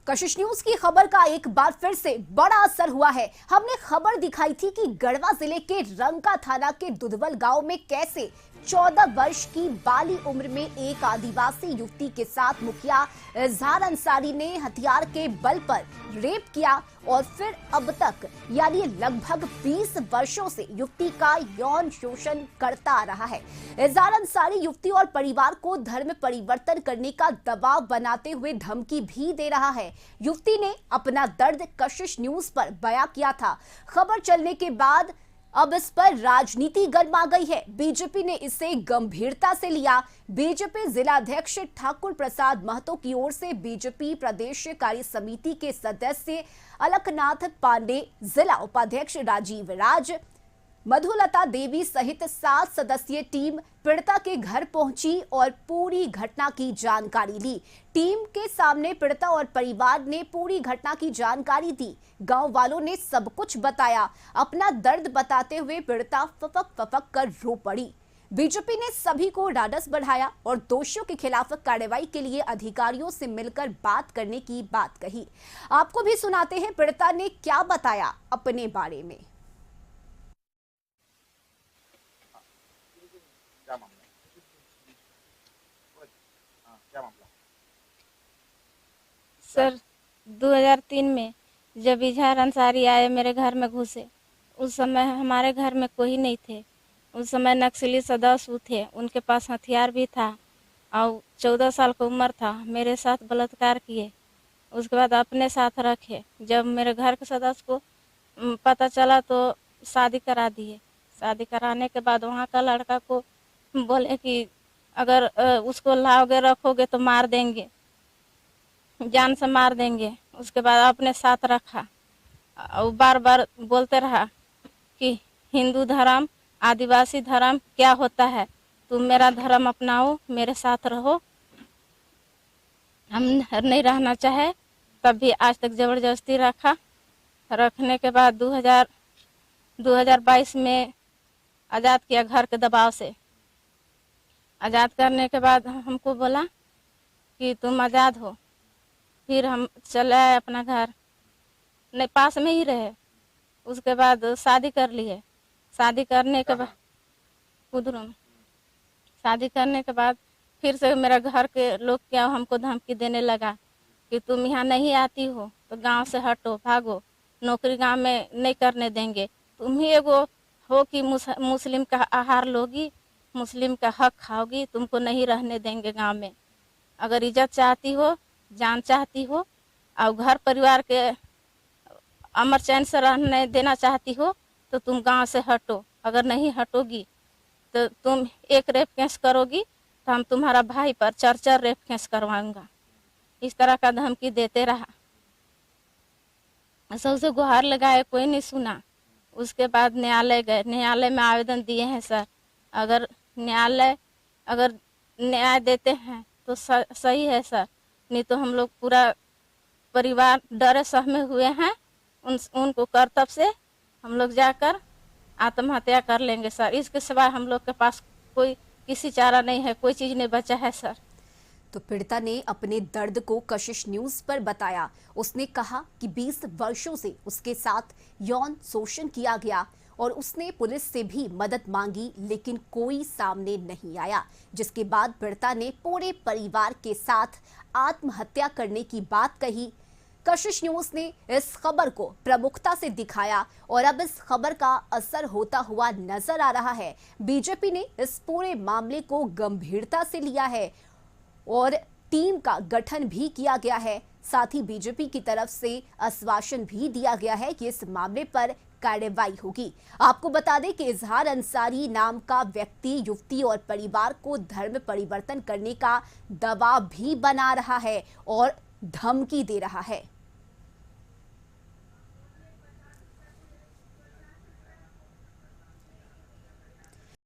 कशिश news की खबर का एक बार फिर से बड़ा असर हुआ है। हमने खबर दिखाई थी कि गढ़वा जिले के रंका थाना के दुधवल गांव में कैसे 14 वर्ष की बाली उम्र में एक आदिवासी युवती के साथ मुखिया इजहार अंसारी ने हथियार के बल पर रेप किया और फिर अब तक यानी लगभग 20 वर्षों से युवती का यौन शोषण करता आ रहा है। इजहार अंसारी युवती और परिवार को धर्म परिवर्तन करने का दबाव बनाते हुए धमकी भी दे रहा है। युवती ने अपना दर्द कशिश न्यूज पर बयां किया था। खबर चलने के बाद अब इस पर राजनीति गर्मा गई है। बीजेपी ने इसे गंभीरता से लिया। बीजेपी जिलाध्यक्ष ठाकुर प्रसाद महतो की ओर से बीजेपी प्रदेश कार्य समिति के सदस्य अलकनाथ पांडे, जिला उपाध्यक्ष राजीव राज, मधुलता देवी सहित 7 सदस्यीय टीम पीड़िता के घर पहुंची और पूरी घटना की जानकारी ली। टीम के सामने पीड़िता और परिवार ने पूरी घटना की जानकारी दी। गांव वालों ने सब कुछ बताया। अपना दर्द बताते हुए पीड़िता फपक फपक कर रो पड़ी। बीजेपी ने सभी को ढाढ़स बढ़ाया और दोषियों के खिलाफ कार्रवाई के लिए अधिकारियों से मिलकर बात करने की बात कही। आपको भी सुनाते हैं पीड़िता ने क्या बताया अपने बारे में। सर 2003 में जब इजहार अंसारी आए मेरे घर में घुसे, उस समय हमारे घर में कोई नहीं थे। उस समय नक्सली सदस्य थे, उनके पास हथियार भी था और 14 साल की उम्र था। मेरे साथ बलात्कार किए, उसके बाद अपने साथ रखे। जब मेरे घर के सदस्य को पता चला तो शादी करा दिए। शादी कराने के बाद वहाँ का लड़का को बोले कि अगर उसको लाओगे रखोगे तो मार देंगे, जान से मार देंगे। उसके बाद अपने साथ रखा और बार बार बोलते रहा कि हिंदू धर्म आदिवासी धर्म क्या होता है, तुम मेरा धर्म अपनाओ, मेरे साथ रहो। हम नहीं रहना चाहे, तब भी आज तक जबरदस्ती रखा। रखने के बाद 2022 में आज़ाद किया घर के दबाव से। आज़ाद करने के बाद हमको बोला कि तुम आज़ाद हो। फिर हम चले आए अपना घर, नहीं पास में ही रहे। उसके बाद शादी कर लिए। शादी करने के बाद कुदरू में शादी करने के बाद फिर से मेरा घर के लोग क्या हमको धमकी देने लगा कि तुम यहाँ नहीं आती हो तो गांव से हटो, भागो, नौकरी गांव में नहीं करने देंगे। तुम ही एगो हो कि मुस्लिम का आहार लोगी, मुस्लिम का हक खाओगी, तुमको नहीं रहने देंगे गांव में। अगर इज्जत चाहती हो, जान चाहती हो और घर परिवार के अमर चैन से रहने देना चाहती हो तो तुम गांव से हटो। अगर नहीं हटोगी तो तुम एक रेप केस करोगी तो हम तुम्हारा भाई पर 4 रेप केस करवाऊंगा। इस तरह का धमकी देते रहा। सबसे गुहार लगाए, कोई नहीं सुना। उसके बाद न्यायालय गए, न्यायालय में आवेदन दिए हैं सर। अगर न्यायालय न्याय देते हैं तो सही है सर, नहीं तो हम लोग पूरा परिवार डरे सहमे हुए हैं। उनको कर्तव्य से हम लोग जाकर आत्महत्या कर लेंगे सर। इसके सिवाय हम लोग के पास कोई किसी चारा नहीं है, कोई चीज़ नहीं बचा है सर। तो पीड़िता ने अपने दर्द को कशिश न्यूज पर बताया। उसने कहा कि 20 वर्षों से उसके साथ यौन शोषण किया गया और उसने पुलिस से भी मदद मांगी, लेकिन कोई सामने नहीं आया। जिसके बाद पीड़िता ने पूरे परिवार के साथ आत्महत्या करने की बात कही। कशिश न्यूज ने इस खबर को प्रमुखता से दिखाया और अब इस खबर का असर होता हुआ नजर आ रहा है। बीजेपी ने इस पूरे मामले को गंभीरता से लिया है और टीम का गठन भी किया गया है। साथ ही बीजेपी की तरफ से आश्वासन भी दिया गया है कि इस मामले पर कार्रवाई होगी। आपको बता दें कि इजहार अंसारी नाम का व्यक्ति युवती और परिवार को धर्म परिवर्तन करने का दबाव भी बना रहा है और धमकी दे रहा है।